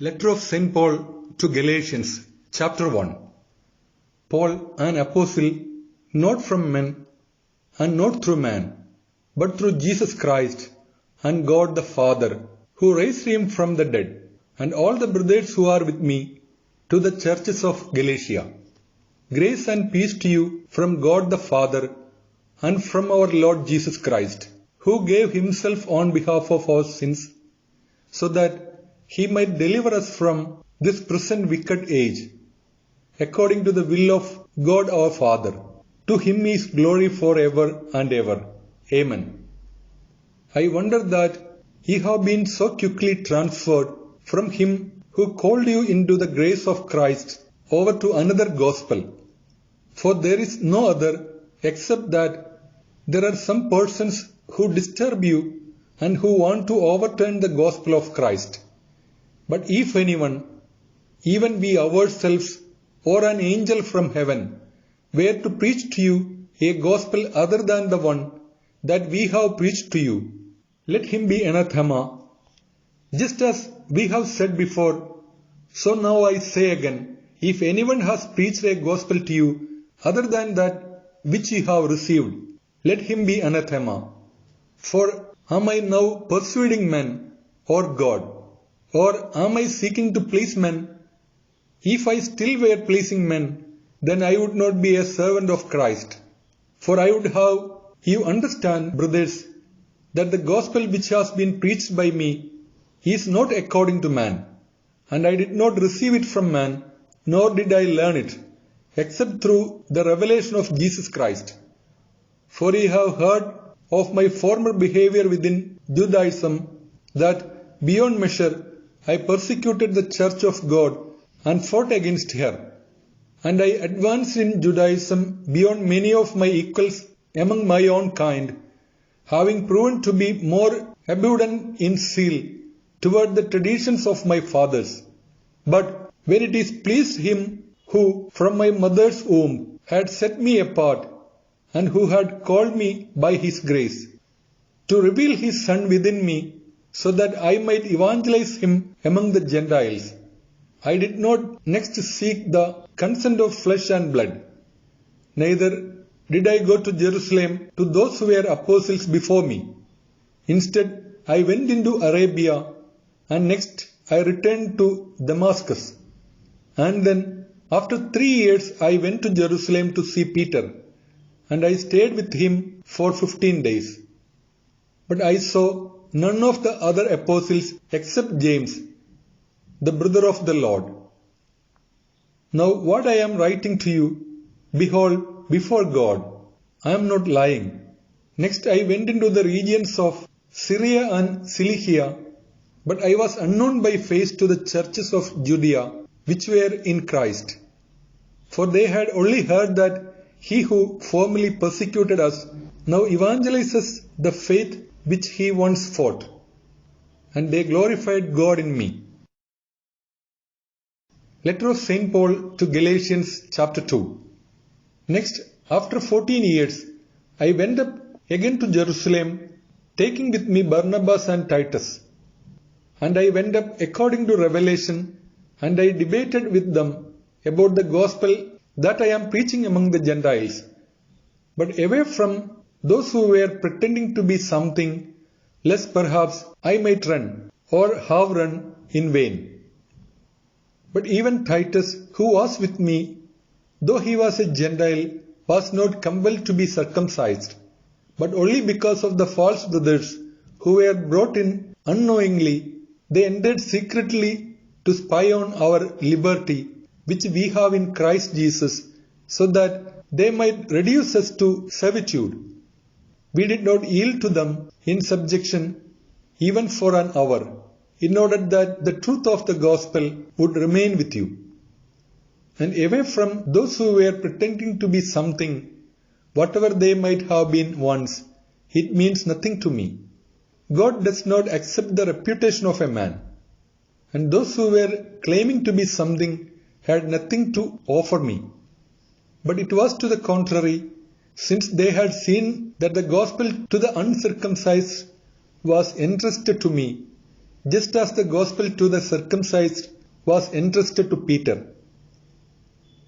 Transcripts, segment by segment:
Letter of St. Paul to Galatians, chapter 1. Paul, an apostle, not from men, and not through man, but through Jesus Christ and God the Father, who raised him from the dead, and all the brothers who are with me, to the churches of Galatia. Grace and peace to you from God the Father and from our Lord Jesus Christ, who gave himself on behalf of our sins, so that he might deliver us from this present wicked age, according to the will of God our Father. To him is glory forever and ever. Amen. I wonder that ye have been so quickly transferred from him who called you into the grace of Christ over to another gospel. For there is no other, except that there are some persons who disturb you and who want to overturn the gospel of Christ. But if anyone, even we ourselves or an angel from heaven, were to preach to you a gospel other than the one that we have preached to you, let him be anathema. Just as we have said before, so now I say again, if anyone has preached a gospel to you other than that which ye have received, let him be anathema. For am I now persuading men or God? Or am I seeking to please men? If I still were pleasing men, then I would not be a servant of Christ. For I would have you understand, brothers, that the gospel which has been preached by me is not according to man, and I did not receive it from man, nor did I learn it, except through the revelation of Jesus Christ. For ye have heard of my former behavior within Judaism, that beyond measure I persecuted the church of God and fought against her. And I advanced in Judaism beyond many of my equals among my own kind, having proven to be more abundant in zeal toward the traditions of my fathers. But when it is pleased him who from my mother's womb had set me apart, and who had called me by his grace, to reveal his Son within me, so that I might evangelize him among the Gentiles, I did not next seek the consent of flesh and blood, neither did I go to Jerusalem to those who were apostles before me. Instead, I went into Arabia, and next I returned to Damascus. And then, after 3 years, I went to Jerusalem to see Peter, and I stayed with him for 15 days. But I saw none of the other apostles except James, the brother of the Lord. Now what I am writing to you, behold, before God, I am not lying. Next I went into the regions of Syria and Cilicia, but I was unknown by face to the churches of Judea, which were in Christ. For they had only heard that he who formerly persecuted us now evangelizes the faith which he once fought, and they glorified God in me. Letter of St. Paul to Galatians, chapter 2. Next, after 14 years, I went up again to Jerusalem, taking with me Barnabas and Titus. And I went up according to revelation, and I debated with them about the gospel that I am preaching among the Gentiles, but away from those who were pretending to be something, lest perhaps I might run, or have run, in vain. But even Titus, who was with me, though he was a Gentile, was not compelled to be circumcised, but only because of the false brothers who were brought in unknowingly. They entered secretly to spy on our liberty, which we have in Christ Jesus, so that they might reduce us to servitude. We did not yield to them in subjection even for an hour, in order that the truth of the gospel would remain with you. And away from those who were pretending to be something, whatever they might have been once, it means nothing to me. God does not accept the reputation of a man, and those who were claiming to be something had nothing to offer me. But it was to the contrary, since they had seen that the gospel to the uncircumcised was entrusted to me, just as the gospel to the circumcised was entrusted to Peter.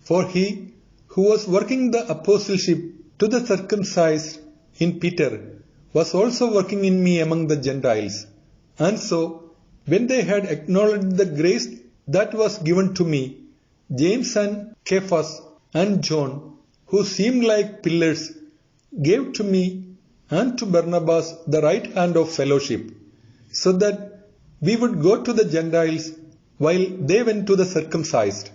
For he who was working the apostleship to the circumcised in Peter was also working in me among the Gentiles. And so, when they had acknowledged the grace that was given to me, James and Cephas and John, who seemed like pillars, gave to me and to Barnabas the right hand of fellowship, so that we would go to the Gentiles while they went to the circumcised,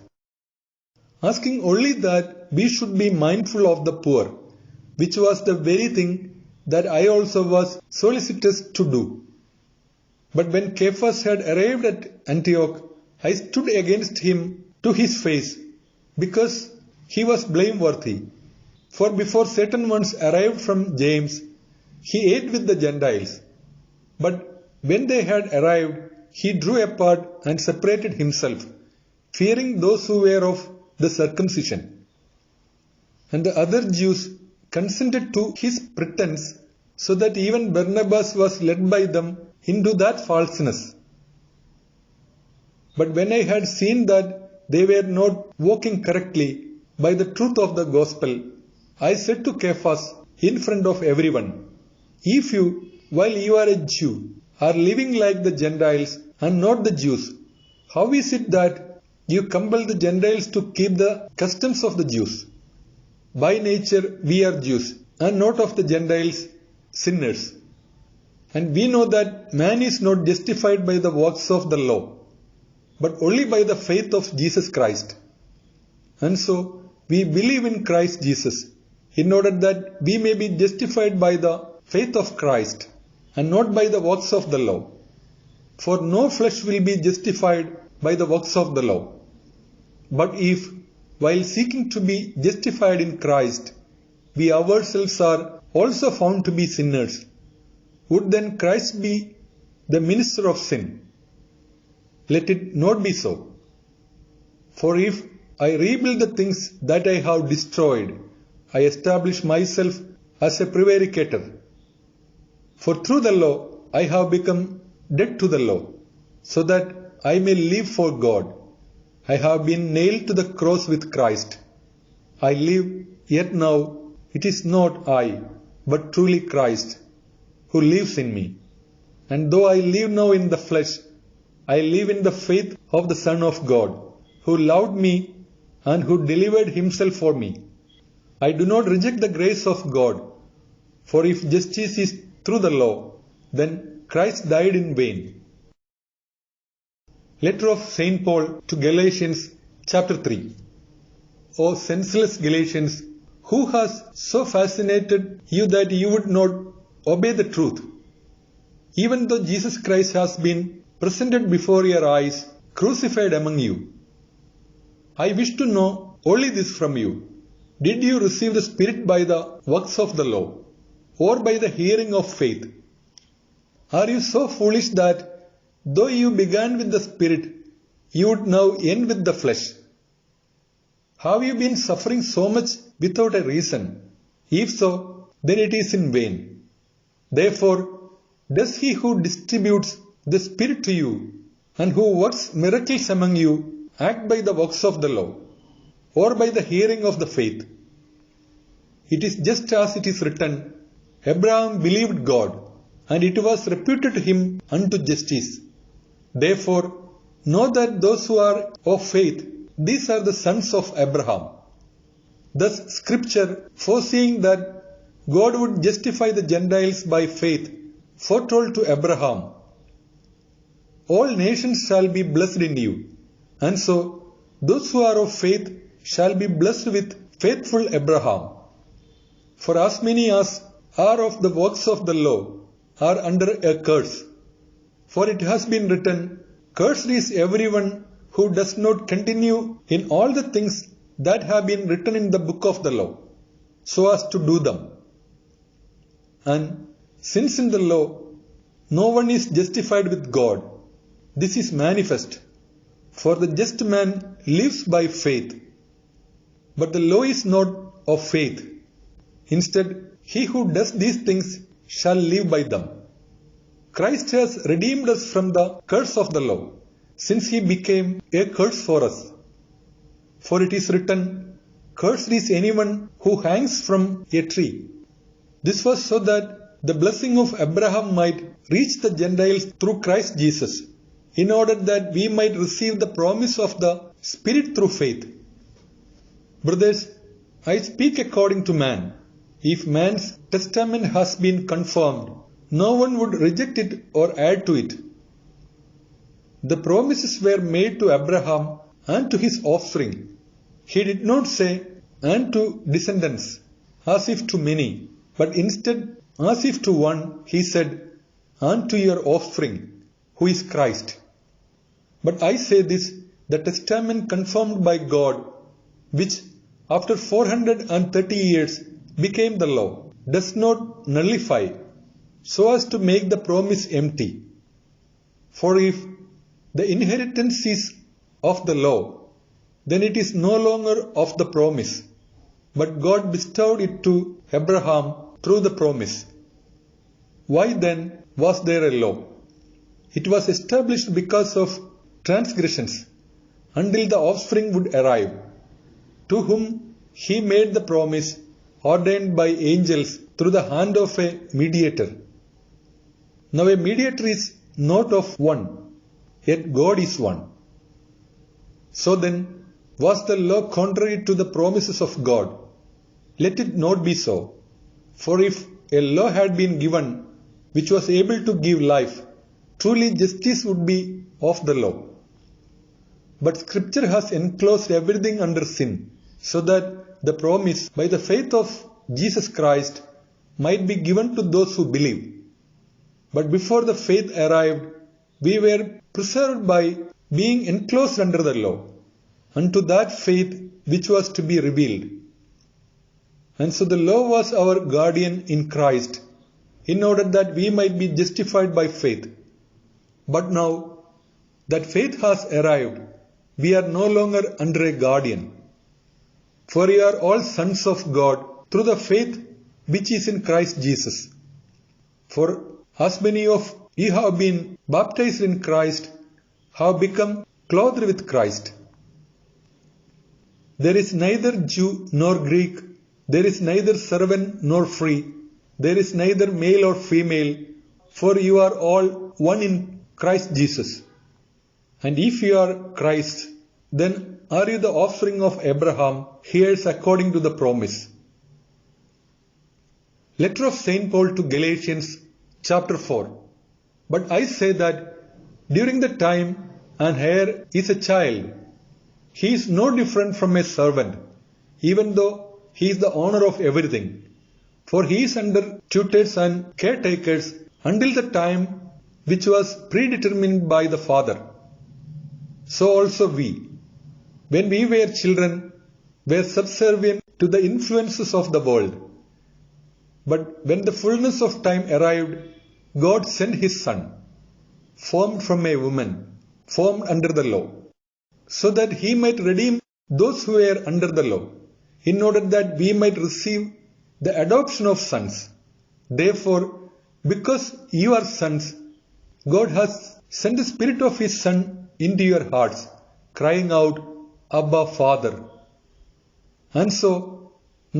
asking only that we should be mindful of the poor, which was the very thing that I also was solicitous to do. But when Cephas had arrived at Antioch, I stood against him to his face, because he was blameworthy. For before certain ones arrived from James, he ate with the Gentiles. But when they had arrived, he drew apart and separated himself, fearing those who were of the circumcision. And the other Jews consented to his pretense, so that even Barnabas was led by them into that falseness. But when I had seen that they were not walking correctly by the truth of the gospel, I said to Cephas in front of everyone, if you, while you are a Jew, are living like the Gentiles and not the Jews, how is it that you compel the Gentiles to keep the customs of the Jews? By nature we are Jews, and not of the Gentiles sinners. And we know that man is not justified by the works of the law, but only by the faith of Jesus Christ. And so we believe in Christ Jesus, in order that we may be justified by the faith of Christ, and not by the works of the law. For no flesh will be justified by the works of the law. But if, while seeking to be justified in Christ, we ourselves are also found to be sinners, would then Christ be the minister of sin? Let it not be so. For if I rebuild the things that I have destroyed, I establish myself as a prevaricator. For through the law I have become dead to the law, so that I may live for God. I have been nailed to the cross with Christ. I live, yet now it is not I, but truly Christ, who lives in me. And though I live now in the flesh, I live in the faith of the Son of God, who loved me and who delivered himself for me. I do not reject the grace of God, for if justice is through the law, then Christ died in vain. Letter of St. Paul to Galatians, chapter 3. O senseless Galatians, who has so fascinated you that you would not obey the truth? Even though Jesus Christ has been presented before your eyes, crucified among you. I wish to know only this from you. Did you receive the Spirit by the works of the law, or by the hearing of faith? Are you so foolish that, though you began with the Spirit, you would now end with the flesh? Have you been suffering so much without a reason? If so, then it is in vain. Therefore, does he who distributes the Spirit to you, and who works miracles among you, act by the works of the law, or by the hearing of the faith? It is just as it is written, Abraham believed God, and it was reputed to him unto justice. Therefore, know that those who are of faith, these are the sons of Abraham. Thus Scripture, foreseeing that God would justify the Gentiles by faith, foretold to Abraham, all nations shall be blessed in you. And so, those who are of faith shall be blessed with faithful Abraham. For as many as are of the works of the law are under a curse. For it has been written, Cursed is everyone who does not continue in all the things that have been written in the book of the law, so as to do them. And since in the law no one is justified with God, this is manifest, for the just man lives by faith. But the law is not of faith. Instead, he who does these things shall live by them. Christ has redeemed us from the curse of the law, since he became a curse for us. For it is written, "Cursed is anyone who hangs from a tree." This was so that the blessing of Abraham might reach the Gentiles through Christ Jesus, in order that we might receive the promise of the Spirit through faith. Brothers, I speak according to man. If man's testament has been confirmed, no one would reject it or add to it. The promises were made to Abraham and to his offspring. He did not say, "and to descendants," as if to many, but instead, as if to one, he said, "and to your offspring, who is Christ." But I say this, the testament confirmed by God, which after 430 years became the law, does not nullify, so as to make the promise empty. For if the inheritance is of the law, then it is no longer of the promise, but God bestowed it to Abraham through the promise. Why then was there a law? It was established because of transgressions, until the offspring would arrive, to whom he made the promise ordained by angels through the hand of a mediator. Now a mediator is not of one, yet God is one. So then, was the law contrary to the promises of God? Let it not be so. For if a law had been given which was able to give life, truly justice would be of the law. But Scripture has enclosed everything under sin, so that the promise by the faith of Jesus Christ might be given to those who believe. But before the faith arrived, we were preserved by being enclosed under the law, unto that faith which was to be revealed. And so the law was our guardian in Christ, in order that we might be justified by faith. But now that faith has arrived, we are no longer under a guardian. For you are all sons of God through the faith which is in Christ Jesus. For as many of you have been baptized in Christ, have become clothed with Christ. There is neither Jew nor Greek, there is neither servant nor free, there is neither male or female, for you are all one in Christ Jesus. And if you are Christ, then are you the offspring of Abraham, heirs according to the promise. Letter of St. Paul to Galatians, chapter 4. But I say that during the time an heir is a child, he is no different from a servant, even though he is the owner of everything. For he is under tutors and caretakers until the time which was predetermined by the Father. So also we, when we were children, were subservient to the influences of the world. But when the fullness of time arrived, God sent his Son, formed from a woman, formed under the law, so that he might redeem those who were under the law, in order that we might receive the adoption of sons. Therefore, because you are sons, God has sent the Spirit of his Son into your hearts, crying out, "Abba, Father." And so,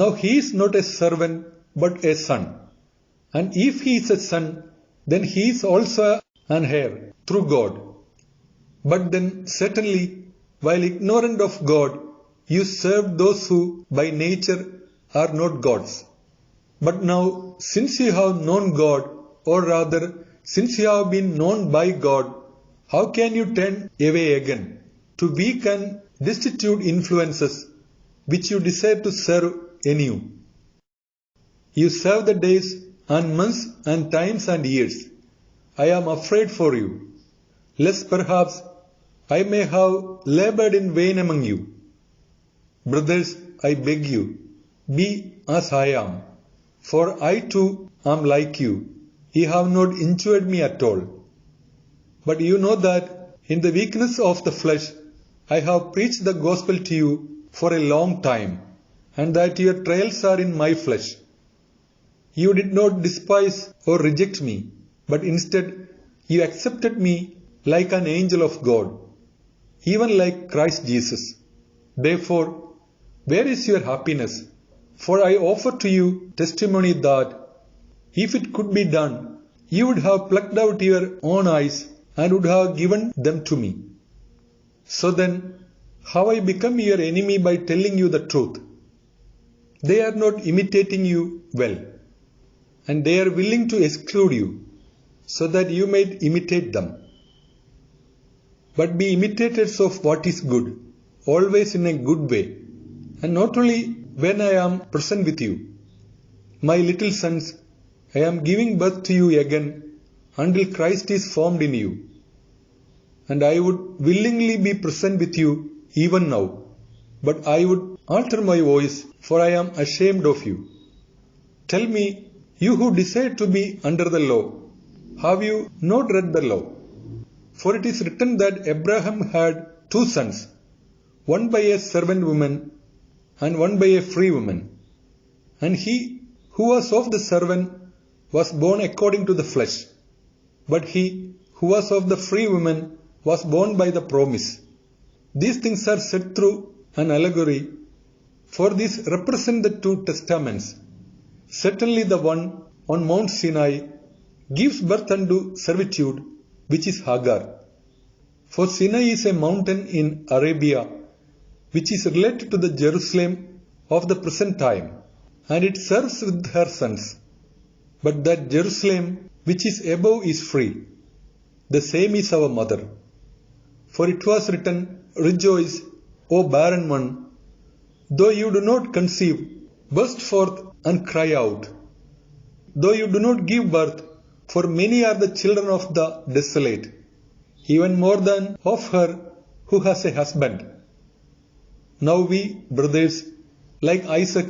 now he is not a servant, but a son. And if he is a son, then he is also an heir through God. But then, certainly, while ignorant of God, you serve those who by nature are not gods. But now, since you have known God, or rather, since you have been known by God, how can you turn away again to weak and destitute influences which you desire to serve anew? You serve the days and months and times and years. I am afraid for you, lest perhaps I may have labored in vain among you. Brothers, I beg you, be as I am, for I too am like you. Ye have not injured me at all. But you know that in the weakness of the flesh I have preached the gospel to you for a long time, and that your trials are in my flesh. You did not despise or reject me, but instead you accepted me like an angel of God, even like Christ Jesus. Therefore, where is your happiness? For I offer to you testimony that, if it could be done, you would have plucked out your own eyes and would have given them to me. So then, have I become your enemy by telling you the truth? They are not imitating you well, and they are willing to exclude you, so that you might imitate them. But be imitators of what is good, always in a good way, and not only when I am present with you. My little sons, I am giving birth to you again until Christ is formed in you. And I would willingly be present with you even now, but I would alter my voice, for I am ashamed of you. Tell me, you who desire to be under the law, have you not read the law? For it is written that Abraham had 2 sons, one by a servant woman and one by a free woman. And he who was of the servant was born according to the flesh, but he who was of the free woman was born by the promise. These things are said through an allegory, for these represent the 2 testaments. Certainly the one on Mount Sinai gives birth unto servitude, which is Hagar. For Sinai is a mountain in Arabia, which is related to the Jerusalem of the present time, and it serves with her sons. But that Jerusalem which is above is free. The same is our mother. For it was written, Rejoice, O barren one, though you do not conceive, burst forth and cry out. Though you do not give birth, for many are the children of the desolate, even more than of her who has a husband. Now we, brothers, like Isaac,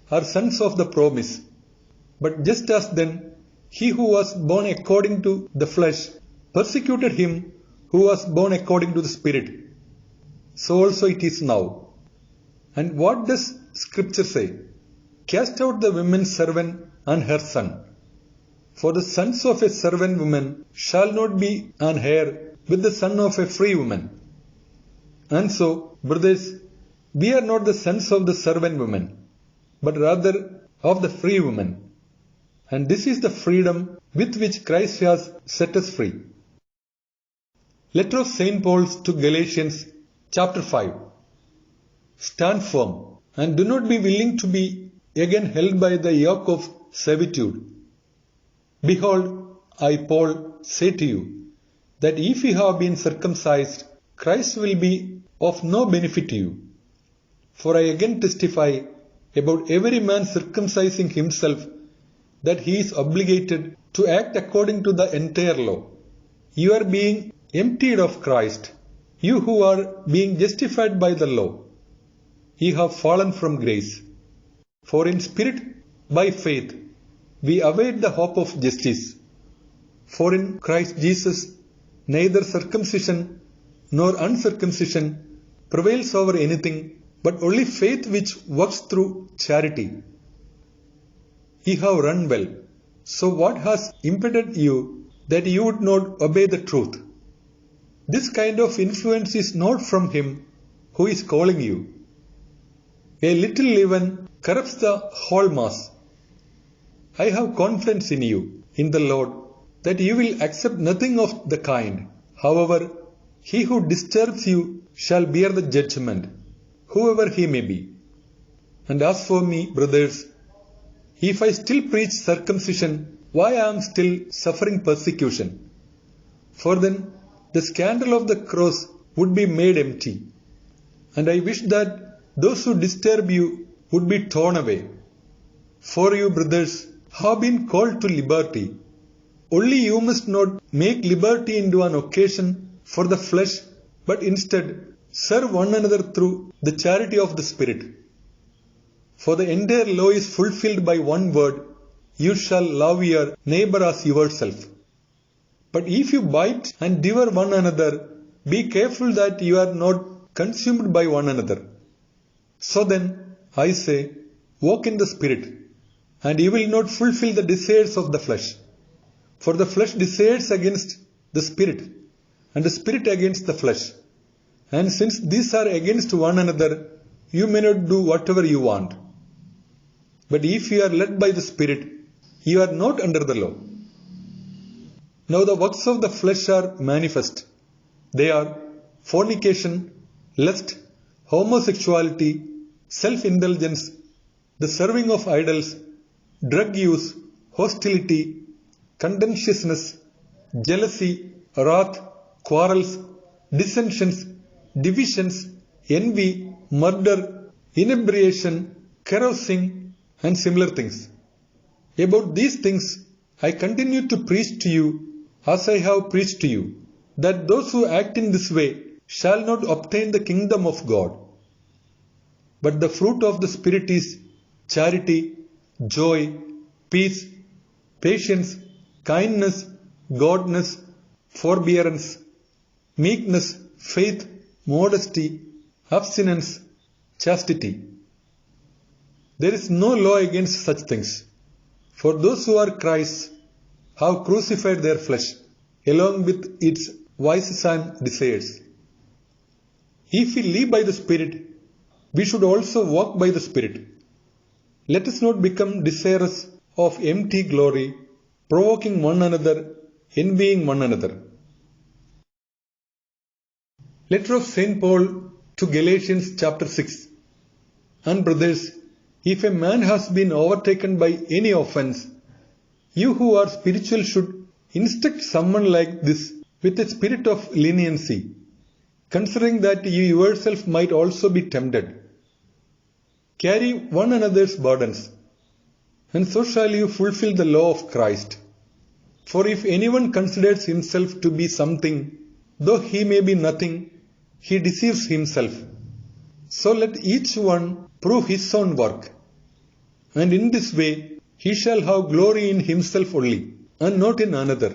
are sons of the promise. But just as then, he who was born according to the flesh persecuted him who was born according to the Spirit, so also it is now. And what does Scripture say? Cast out the woman servant and her son. For the sons of a servant woman shall not be an heir with the son of a free woman. And so, brothers, we are not the sons of the servant woman, but rather of the free woman. And this is the freedom with which Christ has set us free. Letter of St. Paul to Galatians, chapter 5. Stand firm, and do not be willing to be again held by the yoke of servitude. Behold, I, Paul, say to you, that if you have been circumcised, Christ will be of no benefit to you. For I again testify about every man circumcising himself, that he is obligated to act according to the entire law. You are being emptied of Christ, you who are being justified by the law. You have fallen from grace. For in spirit, by faith, we await the hope of justice. For in Christ Jesus, neither circumcision nor uncircumcision prevails over anything, but only faith which works through charity. You have run well. So what has impeded you that you would not obey the truth? This kind of influence is not from him who is calling you. A little leaven corrupts the whole mass. I have confidence in you, in the Lord, that you will accept nothing of the kind. However, he who disturbs you shall bear the judgment, whoever he may be. And as for me, brothers, if I still preach circumcision, why I am still suffering persecution? For then the scandal of the cross would be made empty. And I wish that those who disturb you would be torn away. For you, brothers, have been called to liberty. Only you must not make liberty into an occasion for the flesh, but instead serve one another through the charity of the Spirit. For the entire law is fulfilled by one word, you shall love your neighbor as yourself. But if you bite and devour one another, be careful that you are not consumed by one another. So then, I say, walk in the Spirit, and you will not fulfill the desires of the flesh. For the flesh desires against the Spirit, and the Spirit against the flesh. And since these are against one another, you may not do whatever you want. But if you are led by the Spirit, you are not under the law. Now the works of the flesh are manifest. They are fornication, lust, homosexuality, self-indulgence, the serving of idols, drug use, hostility, contentiousness, jealousy, wrath, quarrels, dissensions, divisions, envy, murder, inebriation, carousing, and similar things. About these things I continue to preach to you as I have preached to you, that those who act in this way shall not obtain the kingdom of God. But the fruit of the Spirit is charity, joy, peace, patience, kindness, godliness, forbearance, meekness, faith, modesty, abstinence, chastity. There is no law against such things. For those who are Christ's have crucified their flesh, along with its vices and desires. If we live by the Spirit, we should also walk by the Spirit. Let us not become desirous of empty glory, provoking one another, envying one another. Letter of St. Paul to Galatians chapter 6. And brothers, if a man has been overtaken by any offense, you who are spiritual should instruct someone like this with a spirit of leniency, considering that you yourself might also be tempted. Carry one another's burdens, and so shall you fulfill the law of Christ. For if anyone considers himself to be something, though he may be nothing, he deceives himself. So let each one prove his own work, and in this way he shall have glory in himself only, and not in another.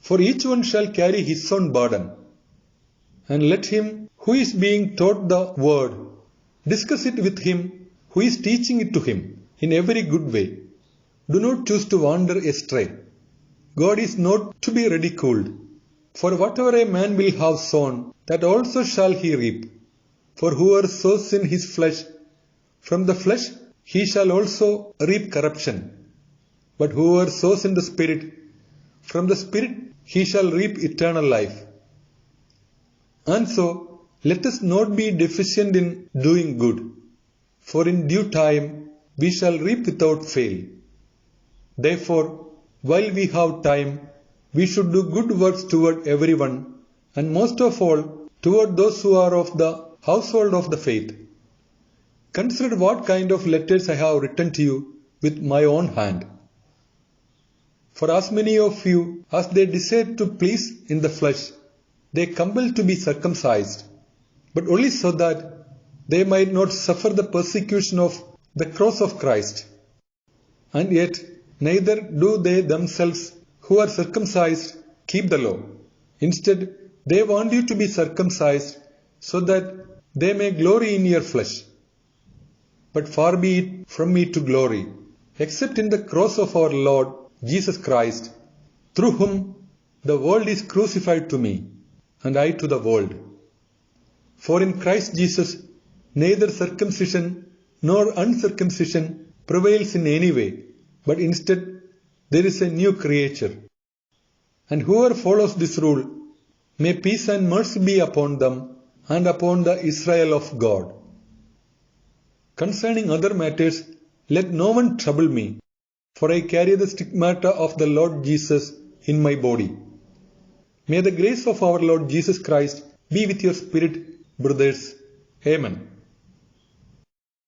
For each one shall carry his own burden. And let him who is being taught the word discuss it with him who is teaching it to him in every good way. Do not choose to wander astray. God is not to be ridiculed. For whatever a man will have sown, that also shall he reap. For whoever sows in his flesh, from the flesh he shall also reap corruption. But whoever sows in the Spirit, from the Spirit he shall reap eternal life. And so, let us not be deficient in doing good, for in due time we shall reap without fail. Therefore, while we have time, we should do good works toward everyone, and most of all toward those who are of the household of the faith. Consider what kind of letters I have written to you with my own hand. For as many of you as they desire to please in the flesh, they compel to be circumcised, but only so that they might not suffer the persecution of the cross of Christ. And yet neither do they themselves who are circumcised keep the law. Instead, they want you to be circumcised so that they may glory in your flesh. But far be it from me to glory, except in the cross of our Lord Jesus Christ, through whom the world is crucified to me, and I to the world. For in Christ Jesus neither circumcision nor uncircumcision prevails in any way, but instead there is a new creature. And whoever follows this rule, may peace and mercy be upon them and upon the Israel of God. Concerning other matters, let no one trouble me, for I carry the stigmata of the Lord Jesus in my body. May the grace of our Lord Jesus Christ be with your spirit, brothers. Amen.